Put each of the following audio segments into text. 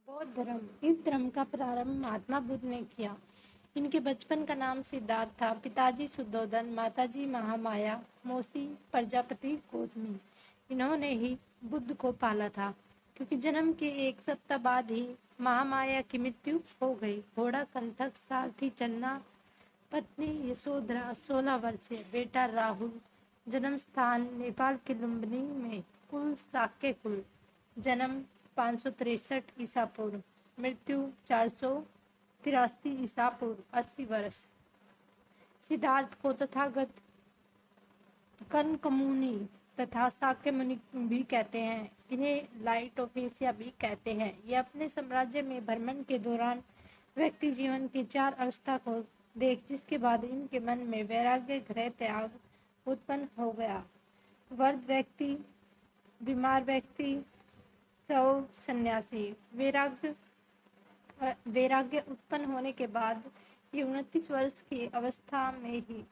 बौद्ध धर्म। इस धर्म का प्रारंभ महात्मा बुद्ध ने किया। इनके बचपन का नाम सिद्धार्थ था। पिताजी शुद्धोधन, माताजी महामाया, मौसी प्रजापति गौतमी। इन्होंने ही बुद्ध को पाला था, क्योंकि जन्म के एक सप्ताह बाद ही महामाया की मृत्यु हो गई। घोड़ा कंथक, सारथी चन्ना, पत्नी यशोधरा, 16 वर्षीय बेटा राहुल। जन्म स्थान नेपाल के लुम्बिनी में। कुल शाक्य कुल। जन्म 563 ईसा पूर्व। मृत्यु 483 ईसा पूर्व। 80 वर्ष। सिद्धार्थ को तथागत, कनकमुनि तथा शाक्य मुनि भी कहते हैं। इन्हें लाइट ऑफ एशिया भी कहते हैं। ये अपने साम्राज्य में भ्रमण के दौरान व्यक्ति जीवन की 4 अवस्था को देख, जिसके बाद इनके मन में वैराग्य, गृह त्याग उत्पन्न हो गया। वृद्ध व्यक्ति, बीमार व्यक्ति, शव, सन्यासी। वैराग्य उत्पन्न होने के बाद ये 29 वर्ष की अवस्था में ही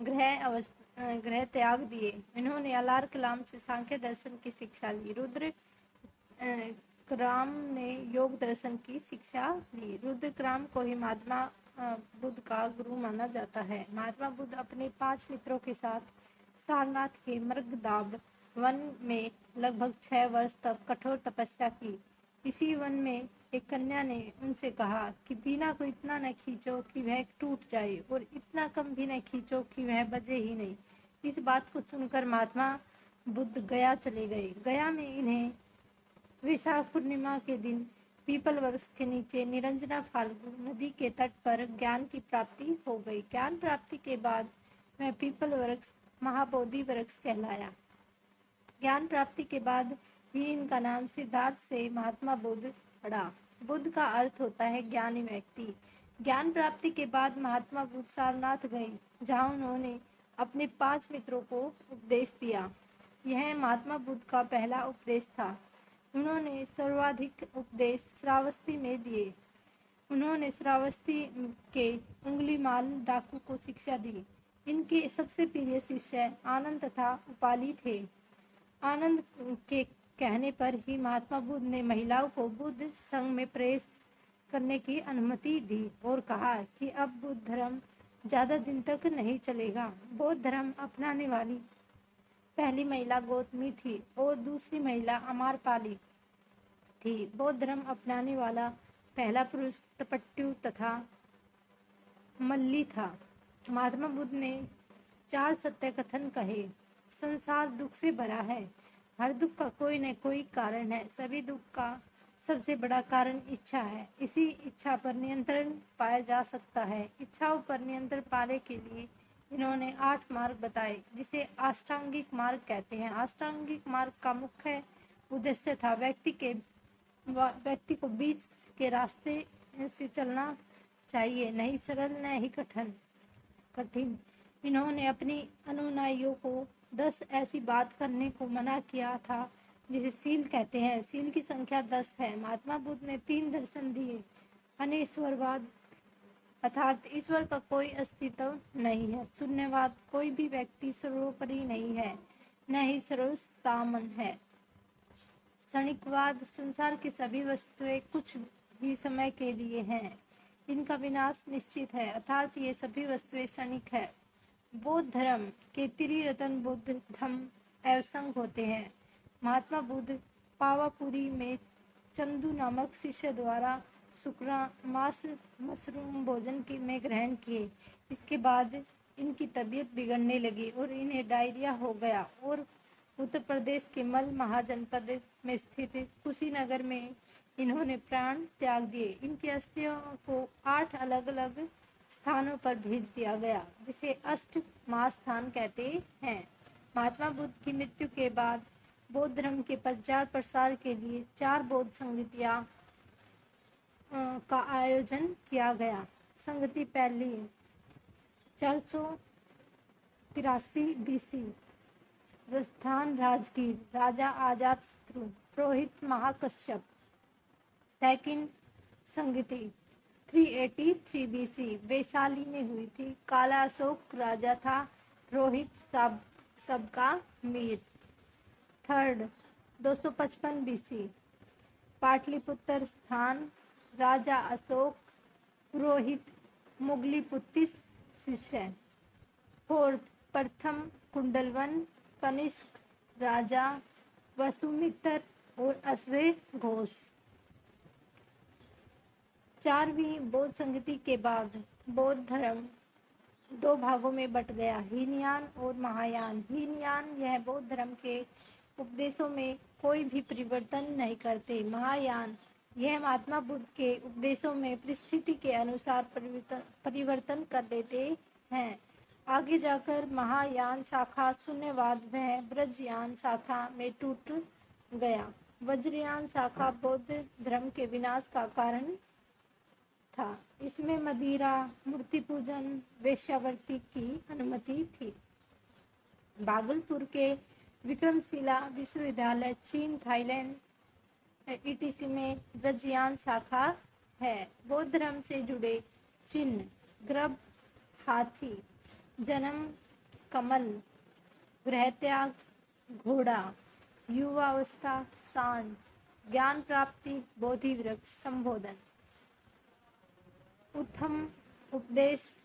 गृह त्याग दिए। इन्होंने अलार कलाम से सांख्य दर्शन की शिक्षा ली। रुद्र क्राम ने योग दर्शन की शिक्षा ली। रुद्रक्राम को ही महात्मा बुद्ध का गुरु माना जाता है। महात्मा बुद्ध अपने 5 मित्रों के साथ सारनाथ के मृगदाब वन में लगभग 6 वर्ष तक कठोर तपस्या की। इसी वन में एक कन्या ने उनसे कहा कि वीणा को इतना न खींचो कि वह टूट जाए, और इतना कम भी न खींचो कि वह बजे ही नहीं। इस बात को सुनकर महात्मा बुद्ध गया चले गए। गया में इन्हें वैशाख पूर्णिमा के दिन पीपल वृक्ष के नीचे निरंजना फाल्गु नदी के तट पर ज्ञान की प्राप्ति हो गई। ज्ञान प्राप्ति के बाद वह पीपल वृक्ष महाबोधि वृक्ष कहलाया। ज्ञान प्राप्ति के बाद ही इनका नाम सिद्धार्थ से महात्मा बुद्ध पड़ा। बुद्ध का अर्थ होता है ज्ञानी व्यक्ति। ज्ञान प्राप्ति के बाद महात्मा बुद्ध सारनाथ गए, जहाँ उन्होंने अपने 5 मित्रों को उपदेश दिया। यह महात्मा बुद्ध का पहला उपदेश था। उन्होंने सर्वाधिक उपदेश श्रावस्ती में दिए। उन्होंने श्रावस्ती के उंगलीमाल डाकू को शिक्षा दी। इनके सबसे प्रिय शिष्य आनंद तथा उपाली थे। आनंद के कहने पर ही महात्मा बुद्ध ने महिलाओं को बुद्ध संघ में प्रवेश करने की अनुमति दी और कहा कि अब बुद्ध धर्म ज़्यादा दिन तक नहीं चलेगा। बौद्ध धर्म अपनाने वाली पहली महिला गौतमी थी और दूसरी महिला अमारपाली थी। बौद्ध धर्म अपनाने वाला पहला पुरुष तपट्टू तथा मल्ली था। महात्मा बुद्ध ने 4 सत्य कथन कहे। संसार दुख से भरा है। हर दुख का कोई न कोई कारण है। सभी दुख का सबसे बड़ा कारण इच्छा है। इसी इच्छा पर नियंत्रण पाया जा सकता है। इच्छाओं पर नियंत्रण पाने के लिए इन्होंने 8 मार्ग बताए, जिसे अष्टांगिक मार्ग कहते हैं। अष्टांगिक मार्ग का मुख्य उद्देश्य था व्यक्ति को बीच के रास्ते से चलना चाहिए, नहीं सरल न ही कठिन। इन्होंने अपनी अनुयायियों को 10 ऐसी बात करने को मना किया था जिसे सील कहते हैं। सील की संख्या 10 है। महात्मा बुद्ध ने 3 दर्शन दिए। अनेश्वरवाद अर्थात ईश्वर का कोई अस्तित्व नहीं है। शून्यवाद, कोई भी व्यक्ति सर्वोपरि नहीं है, न ही सर्वस्तामन है। क्षणिकवाद, संसार की सभी वस्तुएं कुछ ही समय के लिए हैं, इनका विनाश निश्चित है, अर्थात ये सभी वस्तुएं क्षणिक है। बौद्ध धर्म के त्रिरत्न बुद्ध, धम्म एवं संघ होते हैं। महात्मा बुद्ध पावापुरी में चंदू नामक शिष्य द्वारा शुक्रा मांस मशरूम भोजन में ग्रहण किए। इसके बाद इनकी तबीयत बिगड़ने लगी और इन्हें डायरिया हो गया और उत्तर प्रदेश के मल महाजनपद में स्थित कुशीनगर में इन्होंने प्राण त्याग दिए। इनकी अस्थियों को 8 अलग अलग स्थानों पर भेज दिया गया, जिसे अष्ट महास्थान कहते हैं। महात्मा बुद्ध की मृत्यु के बाद बौद्ध धर्म के प्रचार प्रसार के लिए 4 बौद्ध संगतियां का आयोजन किया गया। संगति पहली 483 BC, स्थान राजगीर, राजा अजातशत्रु, पुरोहित महाकश्यप। सेकंड संगति 383 BC, वैशाली में हुई थी। काला अशोक राजा था, रोहित सबका मीर। थर्ड 255 BC, पाटलिपुत्र स्थान, राजा अशोक, पुरोहित मुगलीपुत्तिस शिष्य। फोर्थ, प्रथम कुंडलवन, कनिष्क राजा, वसुमित्र और अश्वे घोष। 4वीं बौद्ध संगति के बाद बौद्ध धर्म दो भागों में बट गया, हीनयान और महायान। हीनयान यह बौद्ध धर्म के उपदेशों में कोई भी परिवर्तन नहीं करते। महायान यह महात्मा बुद्ध के उपदेशों में परिस्थिति के अनुसार परिवर्तन कर लेते हैं। आगे जाकर महायान शाखा शून्यवाद व ब्रजयान शाखा में टूट गया। वज्रयान शाखा बौद्ध धर्म के विनाश का कारण था। इसमें मदिरा, मूर्ति पूजन, वेश्यावृत्ति की अनुमति थी। भागलपुर के विक्रमशिला विश्वविद्यालय, चीन, थाईलैंड ईटीसी में ब्रजयान शाखा है। बौद्ध धर्म से जुड़े चिन्ह गर्भ, हाथी, जन्म, कमल, गृहत्याग, घोड़ा, युवावस्था, सांड, ज्ञान प्राप्ति, बोधि वृक्ष, संबोधन, उत्थम उपदेश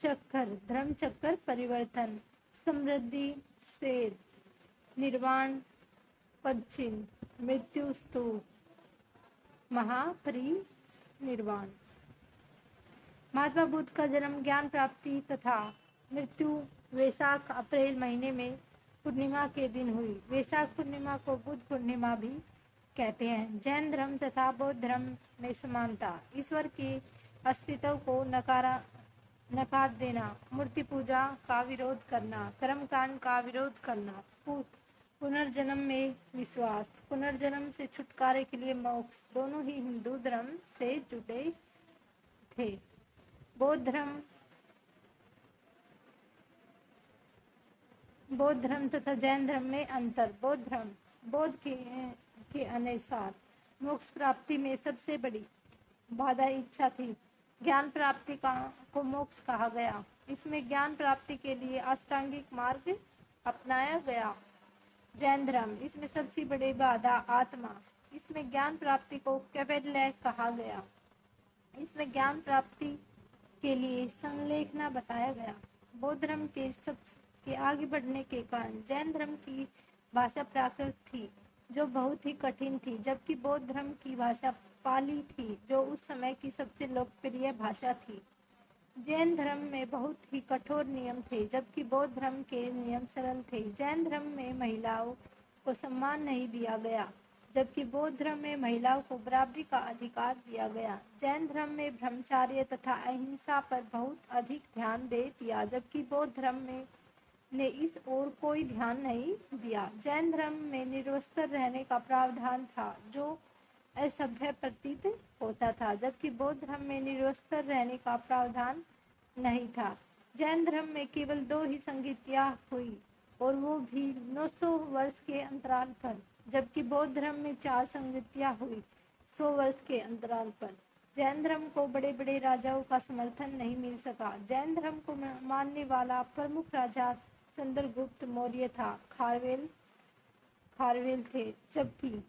चक्र, धर्म चक्र परिवर्तन, समृद्धि, शेर, निर्वाण, पदचिन्ह, मृत्यु स्तूप, महापरिनिर्वाण। महात्मा बुद्ध का जन्म, ज्ञान प्राप्ति तथा मृत्यु वैशाख अप्रैल महीने में पूर्णिमा के दिन हुई। वैशाख पूर्णिमा को बुद्ध पूर्णिमा भी कहते हैं। जैन धर्म तथा बौद्ध धर्म में समानता, ईश्वर के अस्तित्व को नकार देना, मूर्ति पूजा का विरोध करना, कर्मकांड का विरोध करना, पुनर्जन्म में विश्वास, पुनर्जन्म से छुटकारे के लिए मोक्ष, दोनों ही हिंदू धर्म से जुड़े थे। बौद्ध धर्म तथा जैन धर्म में अंतर। बौद्ध के अनुसार मोक्ष प्राप्ति में सबसे बड़ी बाधा इच्छा थी। ज्ञान प्राप्ति को मोक्ष कहा गया। इसमें ज्ञान प्राप्ति के लिए अष्टांगिक मार्ग अपनाया गया। जैन धर्म, इसमें सबसे बड़ी बाधा आत्मा, इसमें ज्ञान प्राप्ति को कैवल्य कहा गया। इसमें ज्ञान प्राप्ति के लिए संलेखना बताया गया। बौद्ध धर्म के आगे बढ़ने के कारण जैन धर्म की भाषा प्राकृत थी, जो बहुत ही कठिन थी, जबकि बौद्ध धर्म की भाषा पाली थी, जो उस समय की सबसे लोकप्रिय भाषा थी। जैन धर्म में बहुत ही कठोर नियम थे, जबकि बौद्ध धर्म के नियम सरल थे। जैन धर्म में महिलाओं को सम्मान नहीं दिया गया, जबकि बौद्ध धर्म में महिलाओं को बराबरी का अधिकार दिया गया। जैन धर्म में ब्रह्मचर्य तथा अहिंसा पर बहुत अधिक ध्यान दे दिया, जबकि बौद्ध धर्म ने इस ओर कोई ध्यान नहीं दिया। जैन धर्म में निर्वस्त्र रहने का प्रावधान था, जो असभ्य प्रतीत होता था, जबकि बौद्ध धर्म में निर्वस्त्र रहने का प्रावधान नहीं था। जैन धर्म में केवल 2 ही संगतियाँ हुई, और वो भी 900 वर्ष के अंतराल पर, जबकि बौद्ध धर्म में 4 संगतियाँ हुई 100 वर्ष के अंतराल पर। जैन धर्म को बड़े बड़े राजाओं का समर्थन नहीं मिल सका। जैन धर्म को मानने वाला प्रमुख राजा चंद्रगुप्त मौर्य था, खारवेल थे, जबकि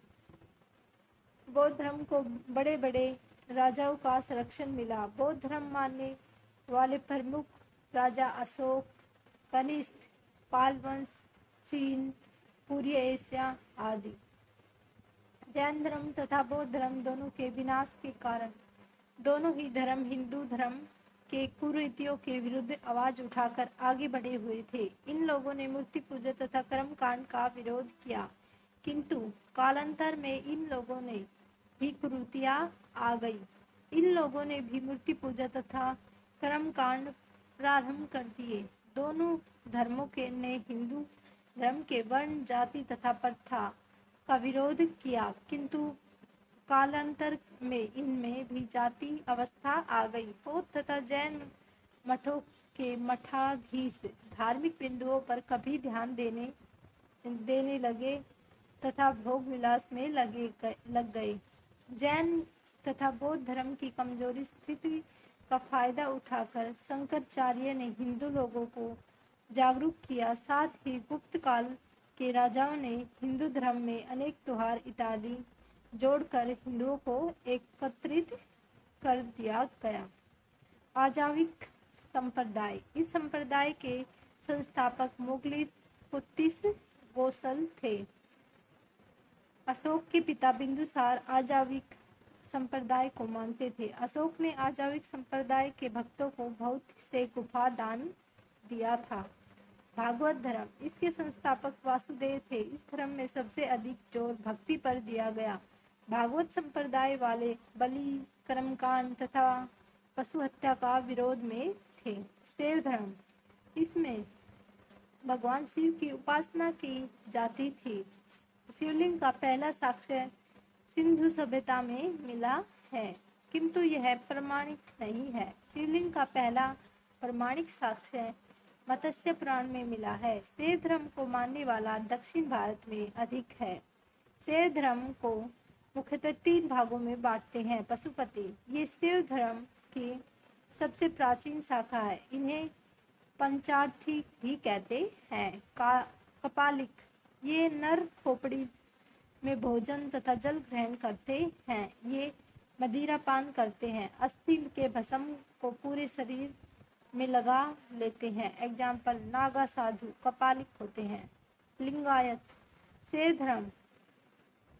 बौद्ध धर्म को बड़े बड़े राजाओं का संरक्षण मिला। बौद्ध धर्म मानने वाले प्रमुख राजा अशोक, कनिष्क, पाल वंश, चीन, पूर्वी एशिया आदि। जैन धर्म तथा बौद्ध धर्म दोनों के विनाश के कारण दोनों ही धर्म हिंदू धर्म के कुरीतियों के विरुद्ध आवाज उठाकर आगे बढ़े हुए थे। इन लोगों ने मूर्ति पूजा तथा कर्मकांड का विरोध किया, किंतु कालांतर में इन लोगों ने भी कुरीतियां आ गई। इन लोगों ने भी मूर्ति पूजा तथा कर्मकांड प्रारंभ कर दिए। दोनों धर्मों ने हिंदू धर्म के वर्ण, जाति तथा प्रथा का विरोध किया, किंतु कालांतर में इनमें भी जाति अवस्था आ गई। बौद्ध तथा जैन मठों के मठाधीश धार्मिक बिंदुओं पर कभी ध्यान देने लगे तथा भोग विलास में लग गए। जैन तथा बौद्ध धर्म की कमजोरी स्थिति का फायदा उठाकर शंकराचार्य ने हिंदू लोगों को जागरूक किया। साथ ही गुप्त काल के राजाओं ने हिंदू धर्म में अनेक त्योहार इत्यादि जोड़कर हिंदुओं को एकत्रित कर दिया गया। आजाविक संप्रदाय। इस संप्रदाय के संस्थापक मुगली पुत्तिस गोसल थे। अशोक के पिता बिंदुसार आजाविक संप्रदाय को मानते थे। अशोक ने आजाविक संप्रदाय के भक्तों को बहुत से गुफा दान दिया था। भागवत धर्म। इसके संस्थापक वासुदेव थे। इस धर्म में सबसे अधिक जोर भक्ति पर दिया गया। भागवत संप्रदाय वाले बलि, कर्मकांड तथा पशु हत्या का विरोध में थे। शैव धर्म। इसमें भगवान शिव की उपासना की जाती थी। शिवलिंग का पहला साक्ष्य सिंधु सभ्यता में मिला है, किंतु यह प्रमाणिक नहीं है। शिवलिंग का पहला प्रमाणिक साक्ष्य मत्स्य पुराण में मिला है। शैव धर्म को मानने वाला दक्षिण भारत में अधिक है। शैव धर्म को मुख्यतः 3 भागों में बांटते हैं। पशुपति। ये शैव धर्म की सबसे प्राचीन शाखा है। इन्हें पंचार्थी भी कहते हैं। कपालिक। ये नर खोपड़ी में भोजन तथा जल ग्रहण करते हैं। ये मदिरा पान करते हैं। अस्थि के भस्म को पूरे शरीर में लगा लेते हैं। एग्जाम्पल, नागा साधु कपालिक होते हैं। लिंगायत। शैव धर्म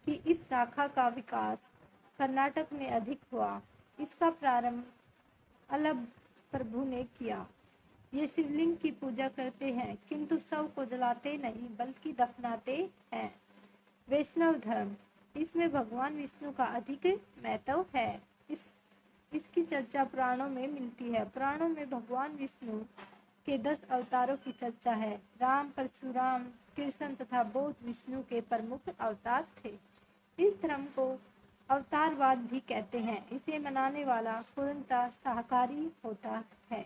की इस शाखा का विकास कर्नाटक में अधिक हुआ। इसका प्रारंभ अल्लभ प्रभु ने किया। ये शिवलिंग की पूजा करते हैं, किंतु शव को जलाते नहीं बल्कि दफनाते हैं। वैष्णव धर्म। इसमें भगवान विष्णु का अधिक महत्व है। इसकी चर्चा पुराणों में मिलती है। पुराणों में भगवान विष्णु के 10 अवतारों की चर्चा है। राम, परशुराम, कृष्ण तथा बौद्ध विष्णु के प्रमुख अवतार थे। इस धर्म को अवतारवाद भी कहते हैं। इसे मनाने वाला पूर्णतः शाकाहारी होता है।